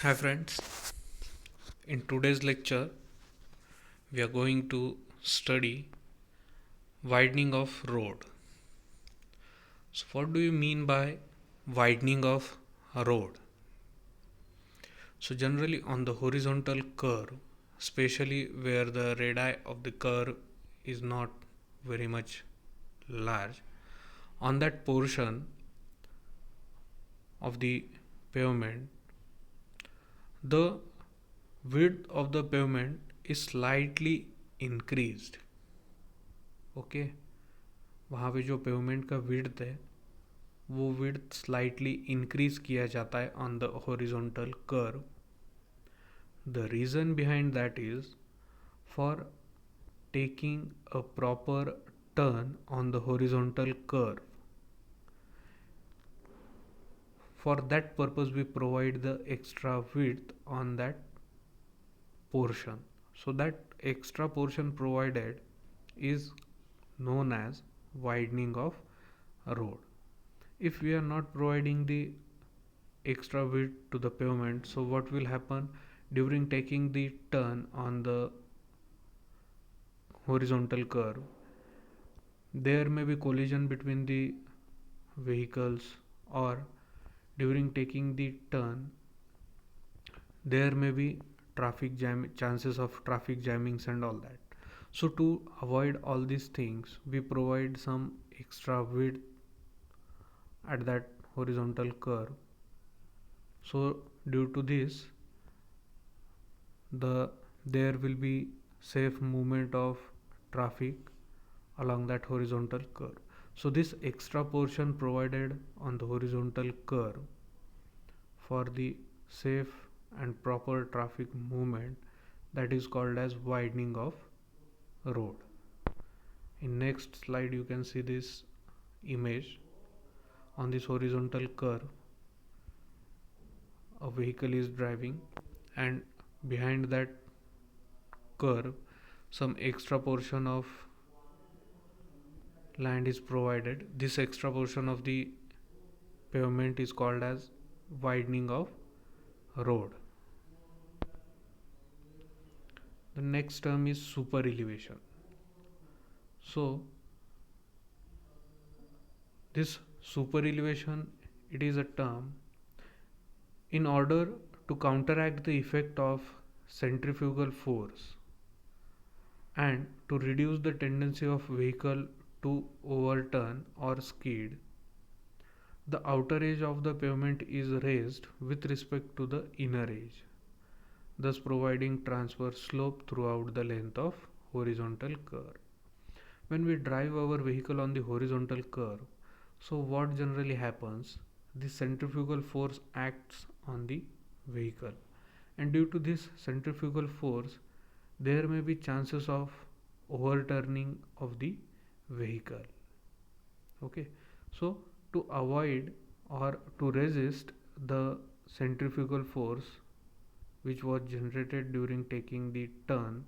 Hi friends, in today's lecture we are going to study widening of road. So what do you mean by widening of a road? So generally on the horizontal curve, especially where the radii of the curve is not very much large, on that portion of the pavement, the width of the pavement is slightly increased. Okay, वहाँ पे जो pavement का width है वो width slightly increase किया जाता है on the horizontal curve. The reason behind that is for taking a proper turn on the horizontal curve. For that purpose we provide the extra width on that portion. So that extra portion provided is known as widening of a road. If we are not providing the extra width to the pavement, so what will happen during taking the turn on the horizontal curve? There may be collision between the vehicles, or during taking the turn there may be traffic jam, chances of traffic jammings and all that. So to avoid all these things we provide some extra width at that horizontal curve. So due to this there will be safe movement of traffic along that horizontal curve. So this extra portion provided on the horizontal curve for the safe and proper traffic movement, that is called as widening of road. In next slide you can see this image. On this horizontal curve a vehicle is driving, and behind that curve some extra portion of land is provided. This extra portion of the pavement is called as widening of road. The next term is super elevation. So this super elevation, it is a term in order to counteract the effect of centrifugal force and to reduce the tendency of vehicle to overturn or skid. The outer edge of the pavement is raised with respect to the inner edge, thus providing transverse slope throughout the length of horizontal curve. When we drive our vehicle on the horizontal curve, so what generally happens? The centrifugal force acts on the vehicle, and due to this centrifugal force there may be chances of overturning of the vehicle. Okay, so to avoid or to resist the centrifugal force which was generated during taking the turn,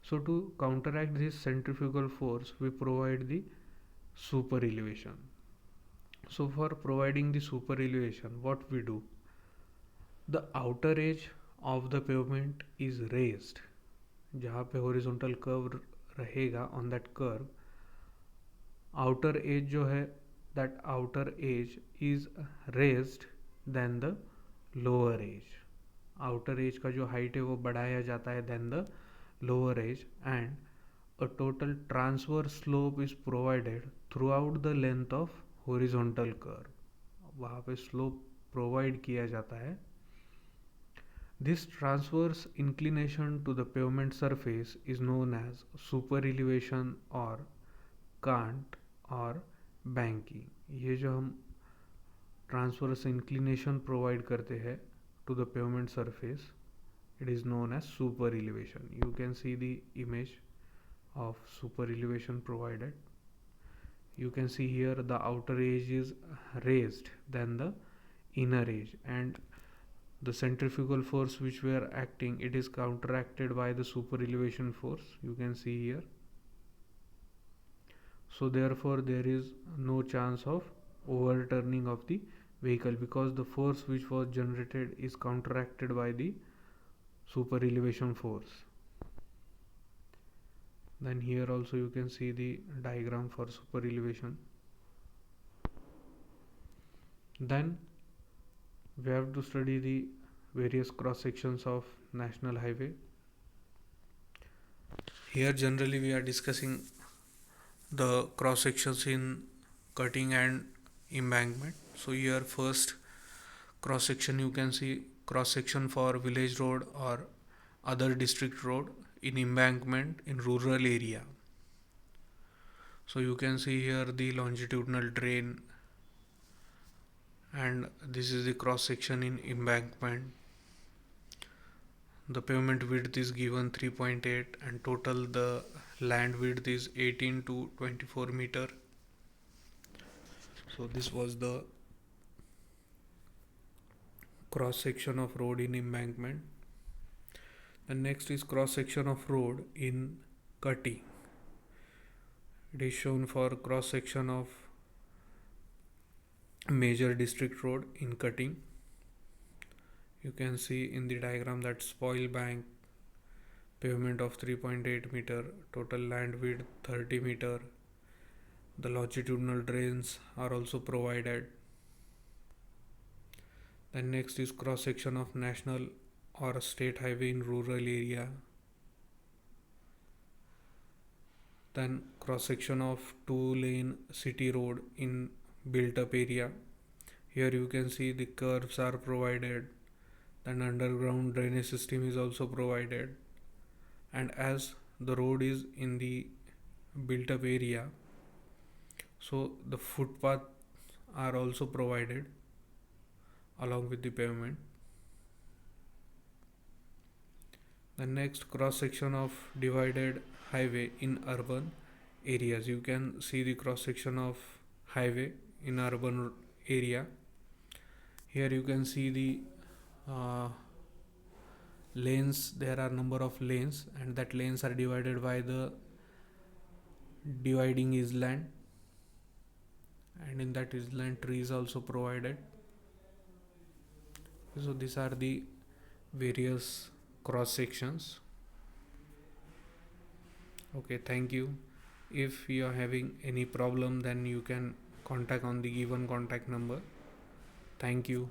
so to counteract this centrifugal force we provide the super elevation. So for providing the super elevation what we do, the outer edge of the pavement is raised. जहाँ पे horizontal curve रहेगा on that curve, outer edge जो है that outer edge is raised than the lower edge. outer edge का जो height है वो बढ़ाया जाता है than the lower edge, and a total transverse slope is provided throughout the length of horizontal curve. वहाँ पे slope provide किया जाता है. This transverse inclination to the pavement surface is known as super elevation or cant or banking. ये जो हम transverse inclination provide करते हैं to the pavement surface, it is known as super elevation. You can see the image of super elevation provided. You can see here the outer edge is raised than the inner edge, and the centrifugal force which we are acting, it is counteracted by the super elevation force. You can see here. So therefore there is no chance of overturning of the vehicle, because the force which was generated is counteracted by the super elevation force. Then here also you can see the diagram for super elevation. Then we have to study the various cross sections of national highway. Here generally we are discussing the cross sections in cutting and embankment. So here first cross section, you can see cross section for village road or other district road in embankment in rural area. So you can see here the longitudinal drain, and this is the cross section in embankment. The pavement width is given 3.8 and total the land width is 18 to 24 meter. So this was the cross section of road in embankment. The next is cross section of road in cutting. It is shown for cross section of major district road in cutting. You can see in the diagram that spoil bank, pavement of 3.8 meter, total land width 30 meter. The longitudinal drains are also provided. Then next is cross section of national or state highway in rural area. Then cross section of 2-lane city road in built up area. Here you can see the curves are provided. Then underground drainage system is also provided, and as the road is in the built up area, so the footpath are also provided along with the pavement. The next cross section of divided highway in urban areas. You can see the cross section of highway in urban area. Here you can see the lanes. There are number of lanes, and that lanes are divided by the dividing island, and in that island trees also provided. So these are the various cross sections. Okay, thank you. If you are having any problem, then you can contact on the given contact number. Thank you.